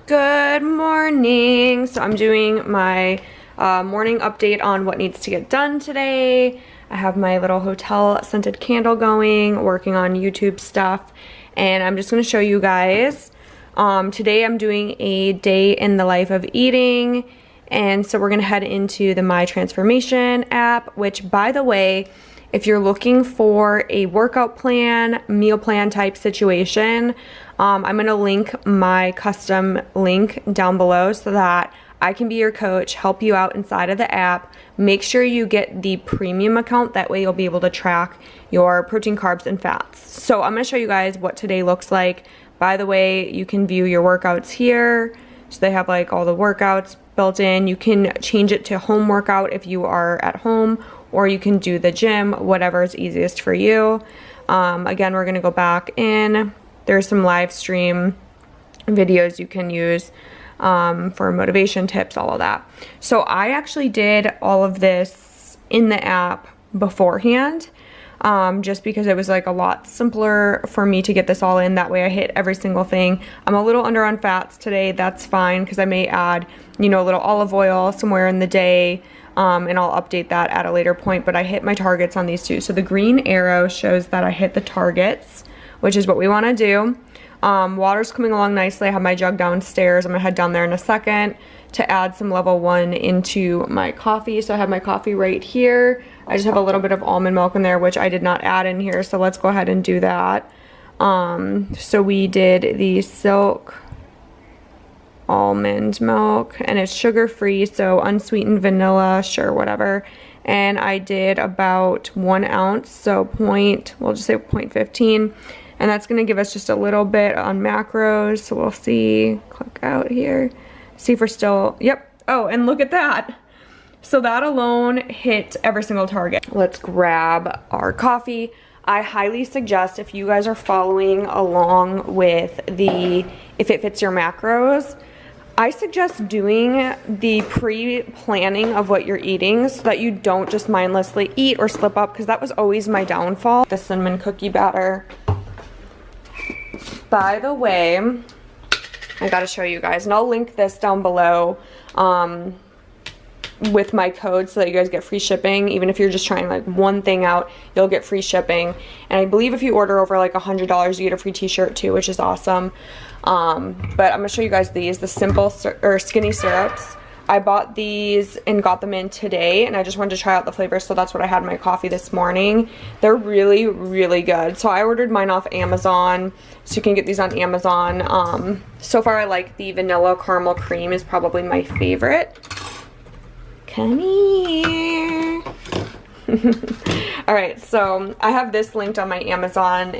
Good morning. So I'm doing my morning update on what needs to get done today. I have my little hotel scented candle going, working on YouTube stuff, and I'm just going to show you guys. Today I'm doing a day in the life of eating, and so we're going to head into the My Transformation app, which, by the way, if you're looking for a workout plan, meal plan type situation, I'm going to link my custom link down below so that I can be your coach, help you out inside of the app. Make sure you get the premium account. That way you'll be able to track your protein, carbs, and fats. So I'm going to show you guys what today looks like. By the way, you can view your workouts here. So they have like all the workouts built in. You can change it to home workout if you are at home, or you can do the gym, whatever is easiest for you. Again, we're going to go back in. There's some live stream videos you can use for motivation tips, all of that. So I actually did all of this in the app beforehand, just because it was like a lot simpler for me to get this all in. That way I hit every single thing. I'm a little under on fats today. That's fine, because I may add, you know, a little olive oil somewhere in the day, and I'll update that at a later point. But I hit my targets on these two. So the green arrow shows that I hit the targets, which is what we want to do. Water's coming along nicely. I have my jug downstairs. I'm gonna head down there in a second to add some level 1 into my coffee. So I have my coffee right here. I just have a little bit of almond milk in there, which I did not add in here. So let's go ahead and do that. So we did the Silk almond milk, and it's sugar-free, so unsweetened vanilla, sure, whatever. And I did about 1 ounce, so we'll just say 0.15. And that's going to give us just a little bit on macros. So we'll see, click out here, see if we're still, yep. Oh, and look at that. So that alone hit every single target. Let's grab our coffee. I highly suggest, if you guys are following along with if it fits your macros, I suggest doing the pre-planning of what you're eating so that you don't just mindlessly eat or slip up, because that was always my downfall. The cinnamon cookie batter. By the way, I gotta show you guys, and I'll link this down below with my code so that you guys get free shipping. Even if you're just trying like one thing out, you'll get free shipping. And I believe if you order over like $100, you get a free t-shirt too, which is awesome. But I'm gonna show you guys these, the simple or skinny syrups. I bought these and got them in today, and I just wanted to try out the flavors, so that's what I had in my coffee this morning. They're really, really good. So I ordered mine off Amazon, so you can get these on Amazon. So far I like the vanilla caramel cream is probably my favorite. Come here. Alright, so I have this linked on my Amazon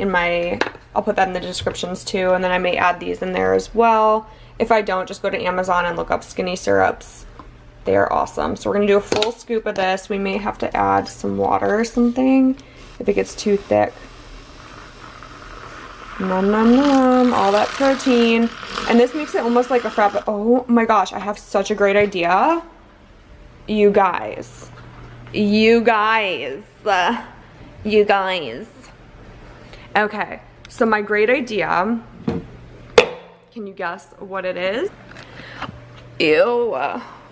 I'll put that in the descriptions too, and then I may add these in there as well. If I don't, just go to Amazon and look up skinny syrups. They are awesome. So we're going to do a full scoop of this. We may have to add some water or something if it gets too thick. Nom nom nom. All that protein. And this makes it almost like a frappe. Oh my gosh, I have such a great idea. You guys. You guys. Okay, so my great idea. Can you guess what it is? Ew,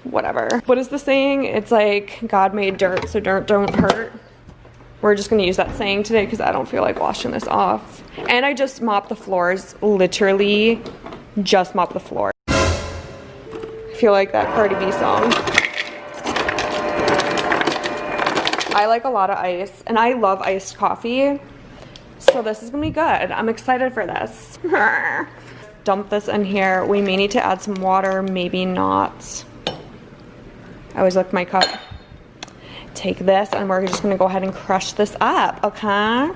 whatever. What is the saying? It's like, God made dirt, so dirt don't hurt. We're just gonna use that saying today because I don't feel like washing this off. And I just mopped the floors, literally just mopped the floor. I feel like that Cardi B song. I like a lot of ice, and I love iced coffee. So this is gonna be good. I'm excited for this. Dump this in here. We may need to add some water, maybe not. I always lift my cup. Take this, and we're just gonna go ahead and crush this up, okay?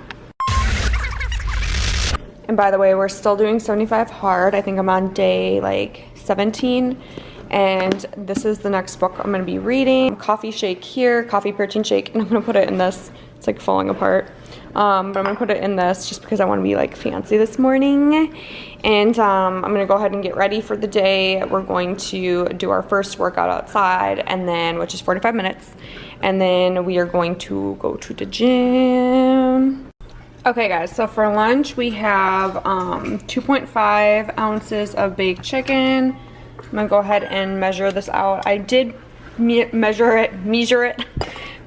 And by the way, we're still doing 75 hard. I think I'm on day like 17. And this is the next book I'm gonna be reading. Coffee shake here, coffee protein shake, and I'm gonna put it in this. It's like falling apart. But I'm gonna put it in this just because I wanna be like fancy this morning. And I'm gonna go ahead and get ready for the day. We're going to do our first workout outside, and then, which is 45 minutes. And then we are going to go to the gym. Okay guys, so for lunch we have 2.5 ounces of baked chicken, I'm gonna go ahead and measure this out. I did measure it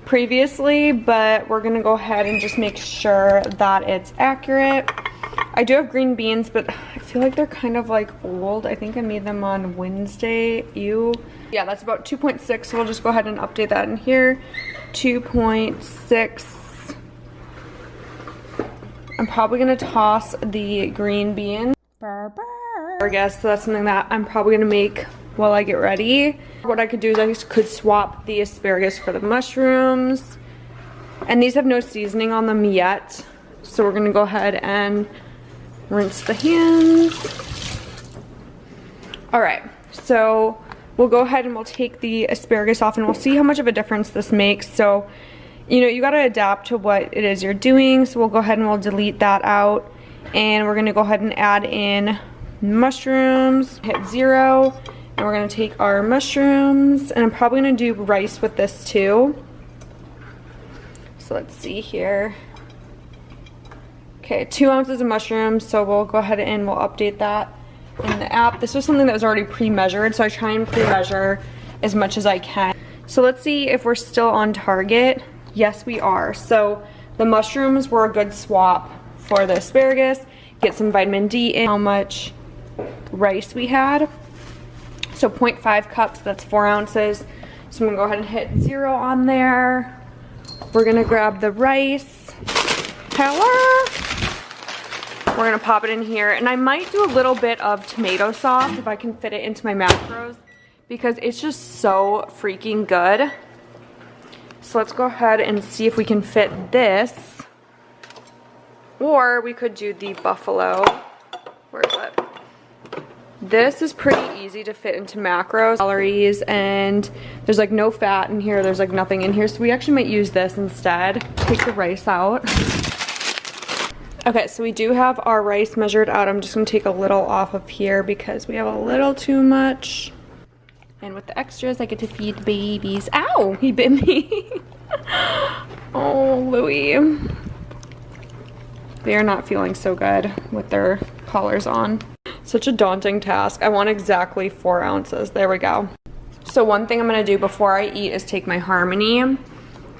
previously, but we're gonna go ahead and just make sure that it's accurate. I do have green beans, but I feel like they're kind of like old. I think I made them on Wednesday. Ew. Yeah, that's about 2.6, so we'll just go ahead and update that in here. 2.6. I'm probably gonna toss the green beans. I guess so that's something that I'm probably gonna make while I get ready. What I could do is I could swap the asparagus for the mushrooms. And these have no seasoning on them yet. So we're gonna go ahead and rinse the hands. All right, so we'll go ahead and we'll take the asparagus off and we'll see how much of a difference this makes. So, you know, you gotta adapt to what it is you're doing. So we'll go ahead and we'll delete that out. And we're gonna go ahead and add in mushrooms, hit 0. And we're gonna take our mushrooms, and I'm probably gonna do rice with this too. So let's see here. Okay, 2 ounces of mushrooms, so we'll go ahead and we'll update that in the app. This was something that was already pre-measured, so I try and pre-measure as much as I can. So let's see if we're still on target. Yes, we are. So the mushrooms were a good swap for the asparagus. Get some vitamin D in. How much rice we had. So 0.5 cups, that's 4 ounces. So I'm gonna go ahead and hit 0 on there. We're gonna grab the rice. Hello. We're gonna pop it in here, and I might do a little bit of tomato sauce if I can fit it into my macros, because it's just so freaking good. So let's go ahead and see if we can fit this, or we could do the buffalo. Where is it? This is pretty easy to fit into macros, calories, and there's like no fat in here, there's like nothing in here, so we actually might use this instead. Take the rice out. Okay, so we do have our rice measured out. I'm just gonna take a little off of here because we have a little too much. And with the extras, I get to feed the babies. Ow, he bit me. Oh, Louie. They are not feeling so good with their collars on. Such a daunting task. I want exactly 4 ounces. There we go. So one thing I'm gonna do before I eat is take my Harmony,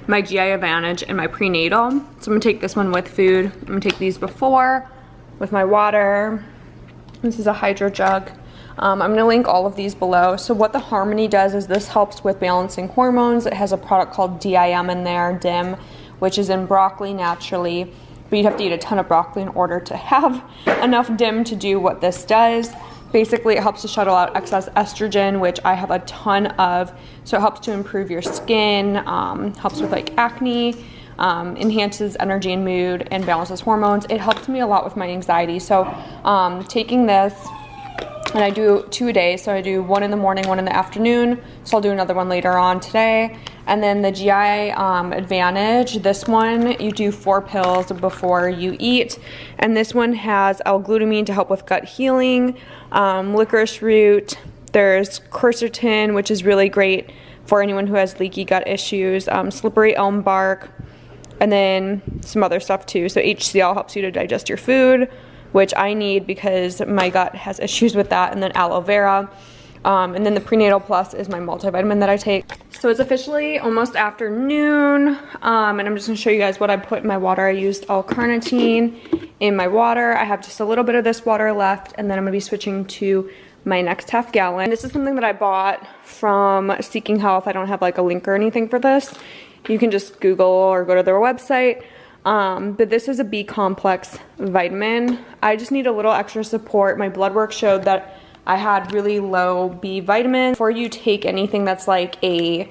my GI Advantage, and my prenatal. So I'm gonna take this one with food. I'm gonna take these before with my water. This is a hydro jug. I'm gonna link all of these below. So what the Harmony does is this helps with balancing hormones. It has a product called DIM in there, DIM, which is in broccoli naturally. But you'd have to eat a ton of broccoli in order to have enough DIM to do what this does. Basically, it helps to shuttle out excess estrogen, which I have a ton of. So it helps to improve your skin, helps with like acne, enhances energy and mood, and balances hormones. It helps me a lot with my anxiety. So taking this, and I do 2 a day. So I do 1 in the morning, 1 in the afternoon. So I'll do another one later on today. And then the GI Advantage, this one, you do 4 pills before you eat. And this one has L-glutamine to help with gut healing, licorice root, there's quercetin, which is really great for anyone who has leaky gut issues, slippery elm bark, and then some other stuff too. So HCl helps you to digest your food, which I need because my gut has issues with that, and then aloe vera. And then the Prenatal Plus is my multivitamin that I take. So it's officially almost afternoon, and I'm just gonna show you guys what I put in my water. I used L-carnitine in my water. I have just a little bit of this water left, and then I'm gonna be switching to my next half gallon. This is something that I bought from Seeking Health. I don't have like a link or anything for this. You can just Google or go to their website. But this is a B complex vitamin. I just need a little extra support. My blood work showed that I had really low B vitamin. Before you take anything that's like a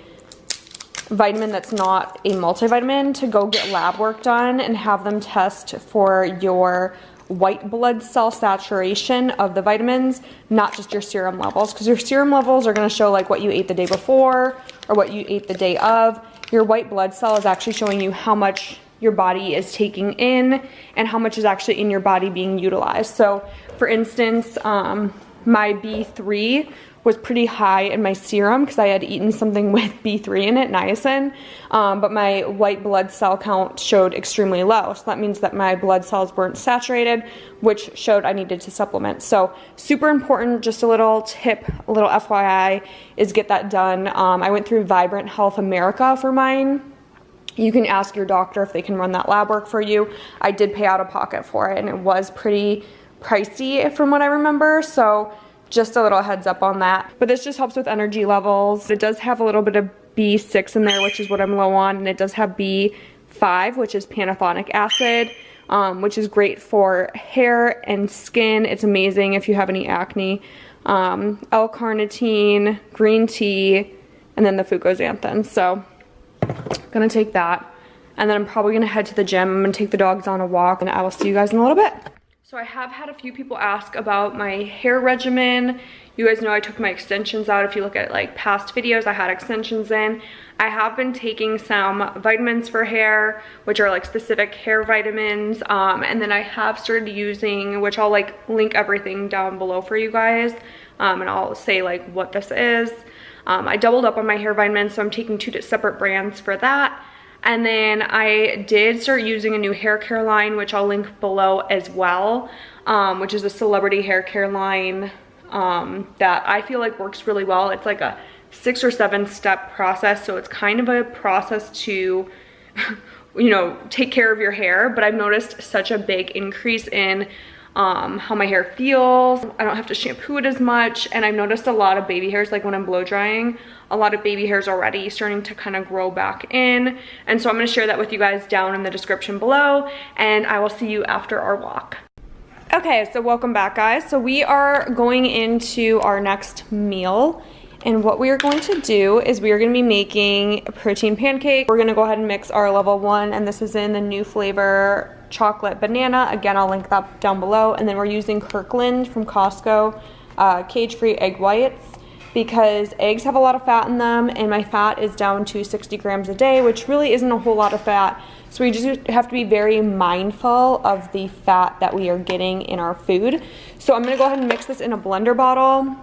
vitamin that's not a multivitamin, to go get lab work done and have them test for your white blood cell saturation of the vitamins, not just your serum levels, because your serum levels are going to show like what you ate the day before or what you ate the day of. Your white blood cell is actually showing you how much your body is taking in and how much is actually in your body being utilized. So for instance, my B3 was pretty high in my serum because I had eaten something with B3 in it, niacin, but my white blood cell count showed extremely low. So that means that my blood cells weren't saturated, which showed I needed to supplement. So super important, just a little tip, a little FYI, is get that done. I went through Vibrant Health America for mine. You can ask your doctor if they can run that lab work for you. I did pay out of pocket for it, and it was pretty pricey from what I remember, so just a little heads up on that. But this just helps with energy levels. It does have a little bit of B6 in there, which is what I'm low on, and it does have B5, which is pantothenic acid, which is great for hair and skin. It's amazing if you have any acne. L-carnitine, green tea, and then the fucoxanthin. So gonna take that, and then I'm probably gonna head to the gym. I'm gonna take the dogs on a walk, and I will see you guys in a little bit. So I have had a few people ask about my hair regimen. You guys know I took my extensions out. If you look at like past videos, I had extensions in. I have been taking some vitamins for hair, which are like specific hair vitamins. And then I have started using, which I'll like link everything down below for you guys. And I'll say like what this is. I doubled up on my hair vitamins, so I'm taking 2 separate brands for that. And then I did start using a new hair care line, which I'll link below as well, which is a celebrity hair care line that I feel like works really well. It's like a 6 or 7 step process, so it's kind of a process to, you know, take care of your hair, but I've noticed such a big increase in how my hair feels. I don't have to shampoo it as much, and I've noticed a lot of baby hairs, like when I'm blow drying, a lot of baby hairs already starting to kind of grow back in. And so I'm going to share that with you guys down in the description below, and I will see you after our walk. Okay, so welcome back, guys. So we are going into our next meal, and what we are going to do is we are going to be making a protein pancake. We're going to go ahead and mix our level 1, and this is in the new flavor chocolate banana. Again, I'll link that down below. And then we're using Kirkland from Costco cage-free egg whites, because eggs have a lot of fat in them, and my fat is down to 60 grams a day, which really isn't a whole lot of fat. So we just have to be very mindful of the fat that we are getting in our food. So I'm going to go ahead and mix this in a blender bottle,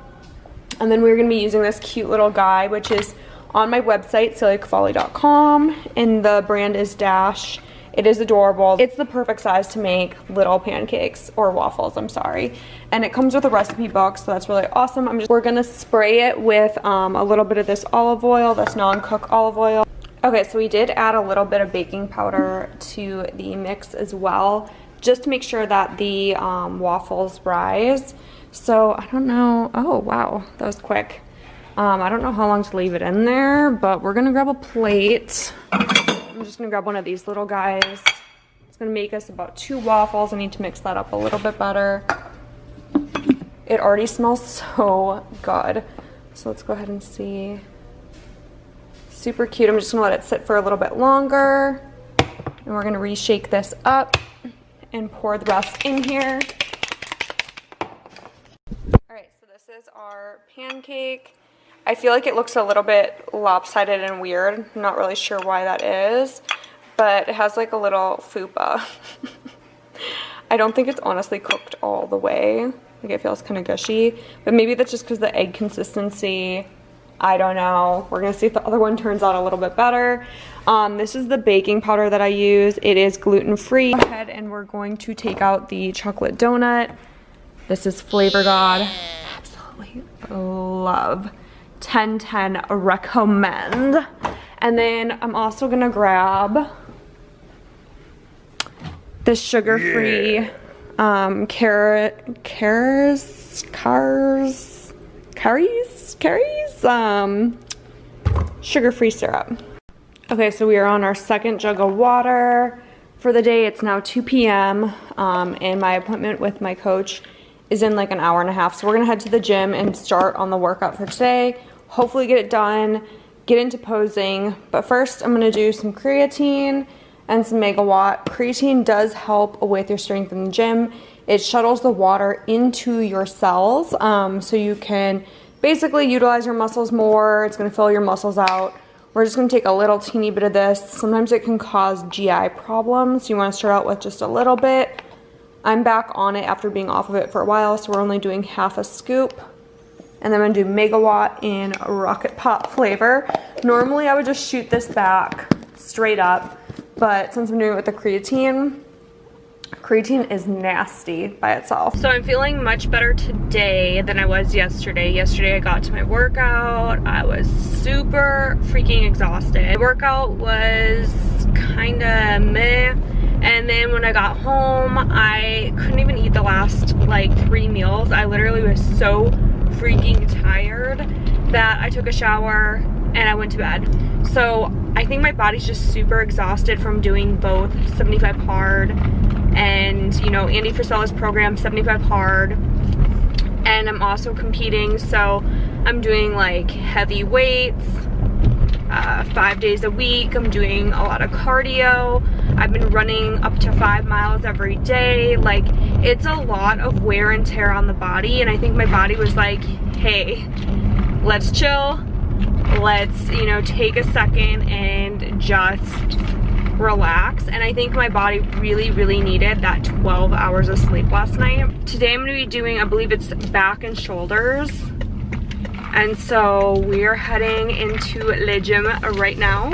and then we're going to be using this cute little guy, which is on my website, celiacavalli.com, and the brand is Dash. It is adorable. It's the perfect size to make little pancakes, or waffles, I'm sorry. And it comes with a recipe book, so that's really awesome. We're gonna spray it with a little bit of this olive oil, this non-cook olive oil. Okay, so we did add a little bit of baking powder to the mix as well, just to make sure that the waffles rise. So I don't know, oh wow, that was quick. I don't know how long to leave it in there, but we're gonna grab a plate. I'm just gonna grab one of these little guys. It's gonna make us about 2 waffles. I need to mix that up a little bit better. It already smells so good. So let's go ahead and see. Super cute. I'm just gonna let it sit for a little bit longer. And we're gonna reshake this up and pour the rest in here. All right, so this is our pancake. I feel like it looks a little bit lopsided and weird. I'm not really sure why that is, but it has like a little fupa. I don't think it's honestly cooked all the way. Like it feels kind of gushy, but maybe that's just because the egg consistency. I don't know. We're gonna see if the other one turns out a little bit better. This is the baking powder that I use. It is gluten-free. Go ahead and we're going to take out the chocolate donut. This is Flavor God. Absolutely love. 10/10 recommend. And then I'm also gonna grab this sugar-free sugar-free syrup. Okay, so we are on our second jug of water for the day. It's now 2 p.m. And my appointment with my coach is in like an hour and a half. So we're gonna head to the gym and start on the workout for today. Hopefully get it done, get into posing. But first I'm gonna do some creatine and some megawatt. Creatine does help with your strength in the gym. It shuttles the water into your cells, so you can basically utilize your muscles more. It's gonna fill your muscles out. We're just gonna take a little teeny bit of this. Sometimes it can cause GI problems. You wanna start out with just a little bit. I'm back on it after being off of it for a while, so we're only doing half a scoop. And then I'm gonna do Megawatt in Rocket Pop flavor. Normally I would just shoot this back straight up, but since I'm doing it with the creatine is nasty by itself. So I'm feeling much better today than I was yesterday. Yesterday I got to my workout. I was super freaking exhausted. The workout was kinda meh. And then when I got home, I couldn't even eat the last like 3 meals. I literally was so freaking tired that I took a shower and I went to bed. So I think my body's just super exhausted from doing both 75 hard and, you know, Andy Frisella's program 75 hard. And I'm also competing, so I'm doing like heavy weights 5 days a week. I'm doing a lot of cardio. I've been running up to 5 miles every day. Like, it's a lot of wear and tear on the body, and I think my body was like, hey, let's chill. Let's, you know, take a second and just relax. And I think my body really, really needed that 12 hours of sleep last night. Today I'm gonna be doing, I believe it's back and shoulders. And so we're heading into Le Gym right now.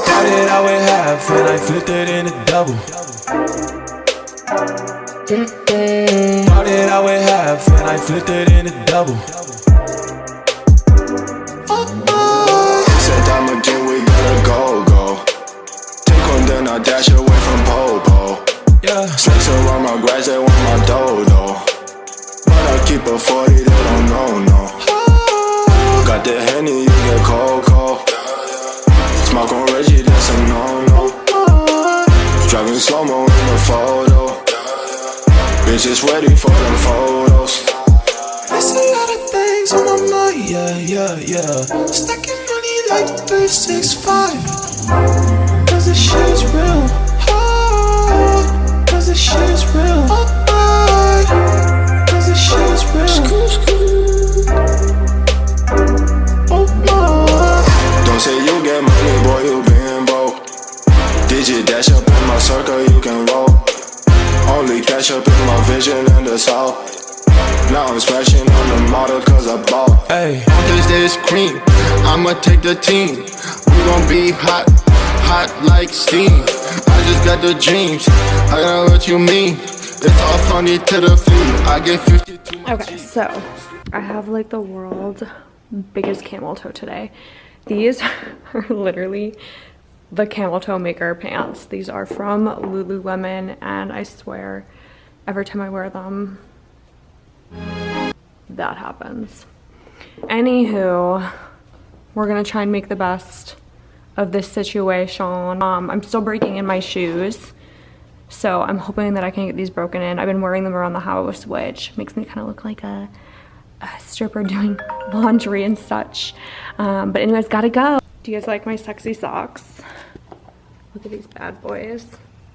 Started out with half and I flipped it into double. Started out with half and I flipped it into double. Said I'm a gym, we gotta go. Take one, then I dash away from Popo. Yeah, snakes around my grass, they want my dodo. But I keep a 40, they don't know, no. Got the Henny, you get cold. Smoke on Reggie, that's a no-no. Driving slow-mo in the photo. Bitches ready for the photos. There's a lot of things on my mind, yeah. Stacking money like 365. Cause this shit is real. Cause this shit is real. Cause this shit is real. Oh my. Don't say you get money, boy, you been broke. Digit dash up in my circle, you can roll. Only cash up in my vision in the south. Now I'm smashing on the model cause I bought. Hey, on this cream, I'ma take the team. We gon' be hot like steam. I just got the dreams, I know what you mean. It's all funny to the feet. I get 50. Okay, so I have like the world's biggest camel toe today. These are literally the camel toe maker pants. These are from Lululemon, and I swear every time I wear them, that happens. Anywho, we're gonna try and make the best of this situation. I'm still breaking in my shoes, so I'm hoping that I can get these broken in. I've been wearing them around the house, which makes me kind of look like a stripper doing laundry and such. But anyways, gotta go. Do you guys like my sexy socks? Look at these bad boys.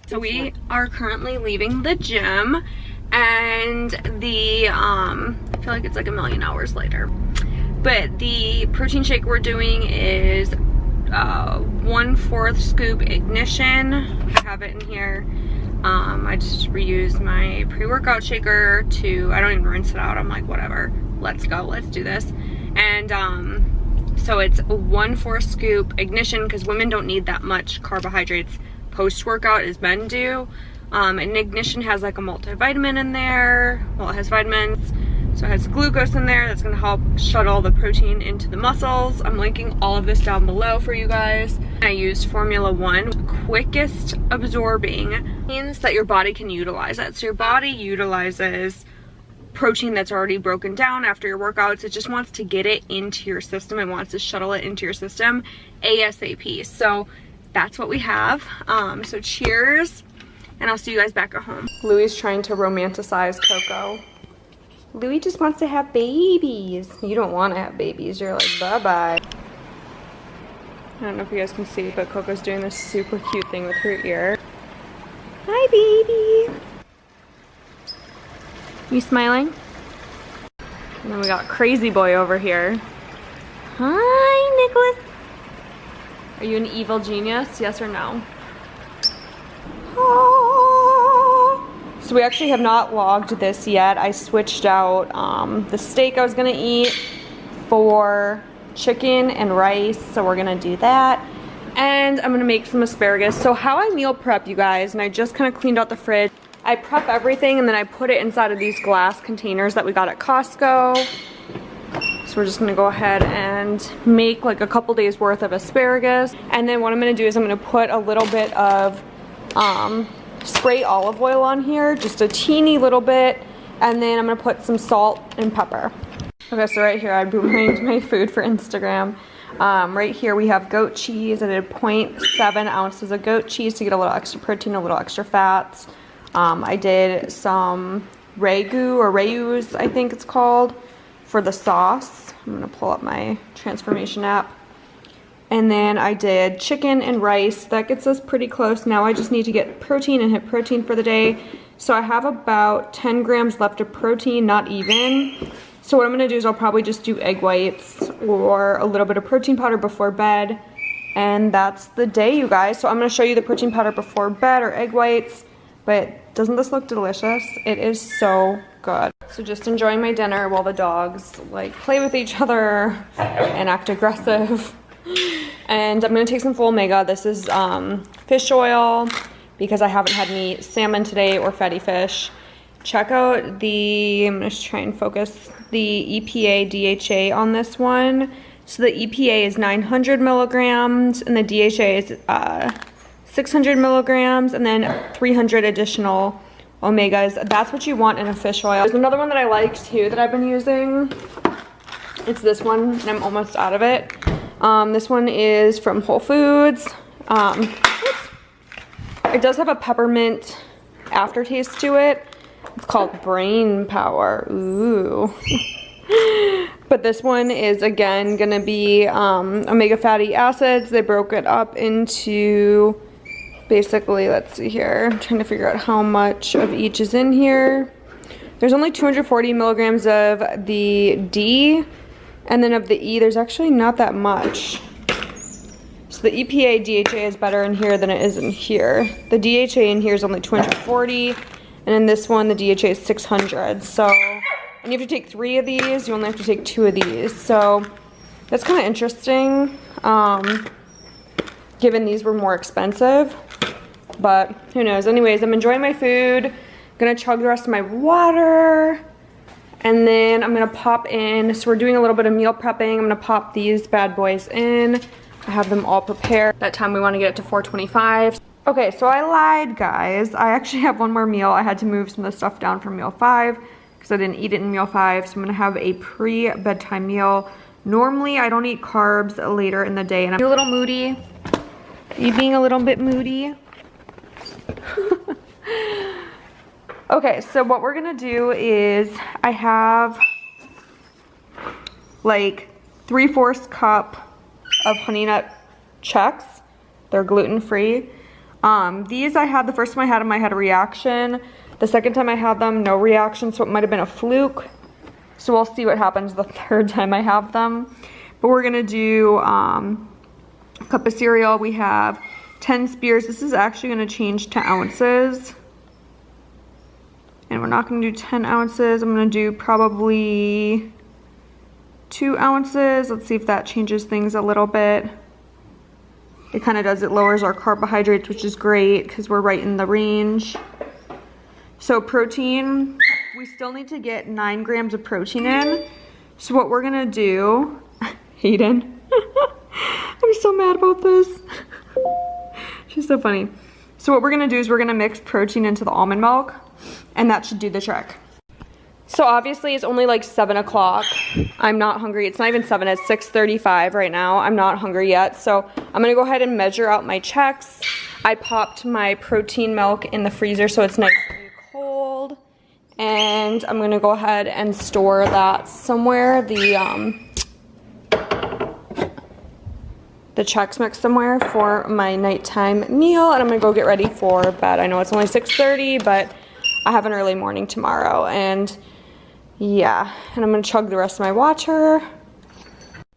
So we are currently leaving the gym, and the I feel like it's like a million hours later, but the protein shake we're doing is 1/4 scoop ignition. I have it in here. I just reused my pre-workout shaker to, I don't even rinse it out. I'm like, whatever, let's go, let's do this. And so it's 1/4 scoop ignition because women don't need that much carbohydrates post-workout as men do. And ignition has like a multivitamin in there. Well, it has vitamins, so it has glucose in there that's gonna help shuttle the protein into the muscles. I'm linking all of this down below for you guys. I used Formula 1, quickest absorbing, means that your body can utilize it. So your body utilizes protein that's already broken down after your workouts. It just wants to get it into your system. It wants to shuttle it into your system ASAP. So that's what we have. So cheers, and I'll see you guys back at home. Louis is trying to romanticize Coco. Louis just wants to have babies. You don't want to have babies. You're like, bye-bye. I don't know if you guys can see, but Coco's doing this super cute thing with her ear. Hi, baby. You smiling? And then we got Crazy Boy over here. Hi, Nicholas. Are you an evil genius? Yes or no? So we actually have not logged this yet. I switched out the steak I was gonna eat for chicken and rice. So we're gonna do that. And I'm gonna make some asparagus. So how I meal prep, you guys, and I just kind of cleaned out the fridge. I prep everything and then I put it inside of these glass containers that we got at Costco. So we're just gonna go ahead and make like a couple days worth of asparagus. And then what I'm gonna do is I'm gonna put a little bit of spray olive oil on here, just a teeny little bit, and then I'm gonna put some salt and pepper. Okay, so right here I boomeranged my food for Instagram. Right here we have goat cheese. I did 0.7 ounces of goat cheese to get a little extra protein, a little extra fats. I did some ragu or rayus, I think it's called, for the sauce. I'm gonna pull up my transformation app. And then I did chicken and rice. That gets us pretty close. Now I just need to get protein and hit protein for the day. So I have about 10 grams left of protein, not even. So what I'm gonna do is I'll probably just do egg whites or a little bit of protein powder before bed. And that's the day, you guys. So I'm gonna show you the protein powder before bed or egg whites. But doesn't this look delicious? It is so good. So just enjoying my dinner while the dogs like play with each other and act aggressive. And I'm gonna take some full omega. This is fish oil because I haven't had any salmon today or fatty fish. Check out the, I'm gonna try and focus, the EPA DHA on this one. So the EPA is 900 milligrams and the DHA is 600 milligrams and then 300 additional omegas. That's what you want in a fish oil. There's another one that I like too that I've been using. It's this one and I'm almost out of it. This one is from Whole Foods. It does have a peppermint aftertaste to it. It's called Brain Power. Ooh. But this one is again gonna be omega fatty acids. They broke it up into basically, let's see here, I'm trying to figure out how much of each is in here. There's only 240 milligrams of the D, and then of the E, there's actually not that much. So the EPA DHA is better in here than it is in here. The DHA in here is only 240, and in this one, the DHA is 600. So, and you have to take 3 of these, you only have to take 2 of these. So that's kind of interesting, given these were more expensive. But who knows? Anyways, I'm enjoying my food. Gonna chug the rest of my water. And then I'm gonna pop in, so we're doing a little bit of meal prepping. I'm gonna pop these bad boys in. I have them all prepared. That time we wanna get it to 425. Okay, so I lied, guys. I actually have one more meal. I had to move some of the stuff down from meal 5 because I didn't eat it in meal 5. So I'm gonna have a pre-bedtime meal. Normally, I don't eat carbs later in the day. And I'm a little moody. Are you being a little bit moody? Okay, so what we're gonna do is I have like 3/4 cup of Honey Nut Chex. They're gluten-free. These I had, the first time I had them, I had a reaction. The second time I had them, no reaction, so it might have been a fluke. So we'll see what happens the third time I have them. But we're gonna do a cup of cereal. We have 10 spears. This is actually gonna change to ounces. And we're not gonna do 10 ounces. I'm gonna do probably 2 ounces. Let's see if that changes things a little bit. It kind of does, it lowers our carbohydrates, which is great because we're right in the range. So protein, we still need to get 9 grams of protein in. So what we're gonna do, Hayden, I'm so mad about this. She's so funny. So what we're gonna do is we're gonna mix protein into the almond milk, and that should do the trick. So obviously it's only like 7 o'clock. I'm not hungry. It's not even 7, it's 6:35 right now. I'm not hungry yet. So I'm gonna go ahead and measure out my Chex. I popped my protein milk in the freezer so it's nice and cold. And I'm gonna go ahead and store that somewhere, the Chex Mix somewhere for my nighttime meal. And I'm gonna go get ready for bed. I know it's only 6:30, but I have an early morning tomorrow. And yeah, and I'm gonna chug the rest of my water.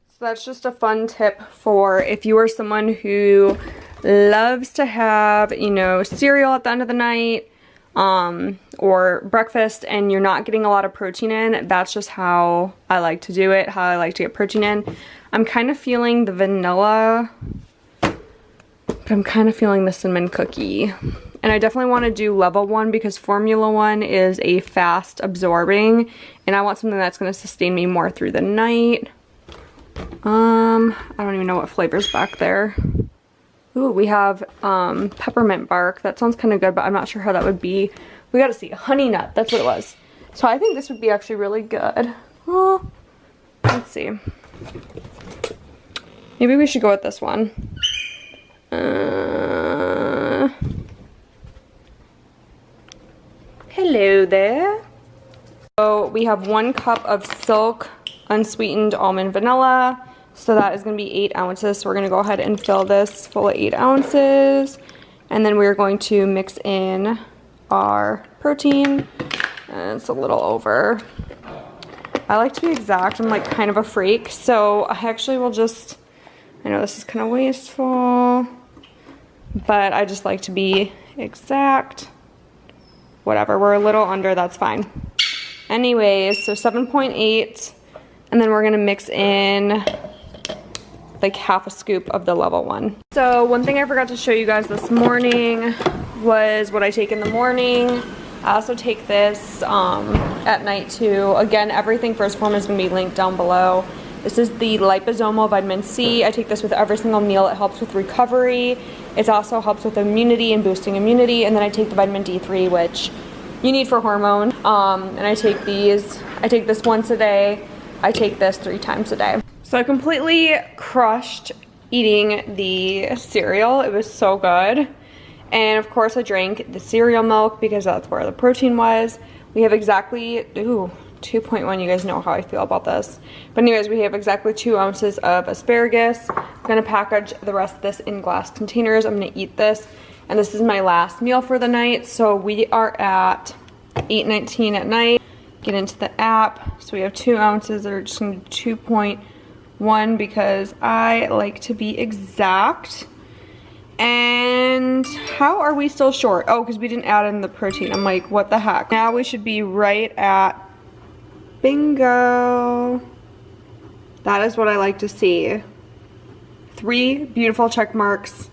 So that's just a fun tip for if you are someone who loves to have, you know, cereal at the end of the night, or breakfast, and you're not getting a lot of protein in. That's just how I like to do it, how I like to get protein in. I'm kind of feeling the vanilla, but I'm kind of feeling the cinnamon cookie. And I definitely want to do level 1 because Formula 1 is a fast absorbing, and I want something that's going to sustain me more through the night. I don't even know what flavor's back there. Ooh, we have peppermint bark. That sounds kind of good, but I'm not sure how that would be. We gotta see. Honey nut, that's what it was. So I think this would be actually really good. Oh, let's see. Maybe we should go with this one. Hello there. So we have 1 cup of Silk unsweetened almond vanilla. So that is going to be 8 ounces. So we're going to go ahead and fill this full of 8 ounces. And then we're going to mix in our protein. And it's a little over. I like to be exact. I'm like kind of a freak. So I actually will just, I know this is kind of wasteful, but I just like to be exact. Whatever, we're a little under, that's fine. Anyways, so 7.8. And then we're going to mix in like half a scoop of the level 1. So one thing I forgot to show you guys this morning was what I take in the morning. I also take this at night too. Again, everything First Form is going to be linked down below. This is the Liposomal Vitamin C. I take this with every single meal. It helps with recovery. It also helps with immunity and boosting immunity. And then I take the vitamin D3, which you need for hormone. And I take these. I take this once a day. I take this 3 times a day. So I completely crushed eating the cereal. It was so good. And of course I drank the cereal milk because that's where the protein was. We have exactly, 2.1, you guys know how I feel about this. But anyways, we have exactly 2 ounces of asparagus. I'm gonna package the rest of this in glass containers. I'm gonna eat this. And this is my last meal for the night. So we are at 8:19 at night. Get into the app. So we have 2 ounces that are just gonna be 2.1 because I like to be exact. And how are we still short? Oh, because we didn't add in the protein. I'm like, what the heck? Now we should be right at bingo. That is what I like to see. 3 beautiful check marks.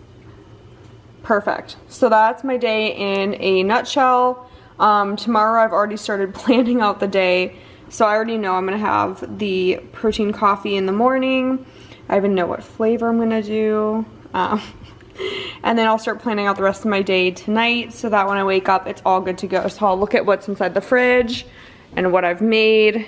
Perfect. So that's my day in a nutshell. Tomorrow I've already started planning out the day. So I already know I'm going to have the protein coffee in the morning. I even know what flavor I'm going to do. And then I'll start planning out the rest of my day tonight so that when I wake up, it's all good to go. So I'll look at what's inside the fridge and what I've made,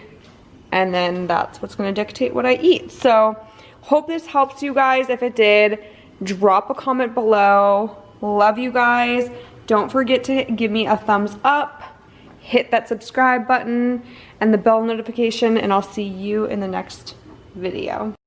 and then that's what's gonna dictate what I eat. So hope this helps you guys. If it did, drop a comment below. Love you guys. Don't forget to give me a thumbs up, hit that subscribe button and the bell notification, and I'll see you in the next video.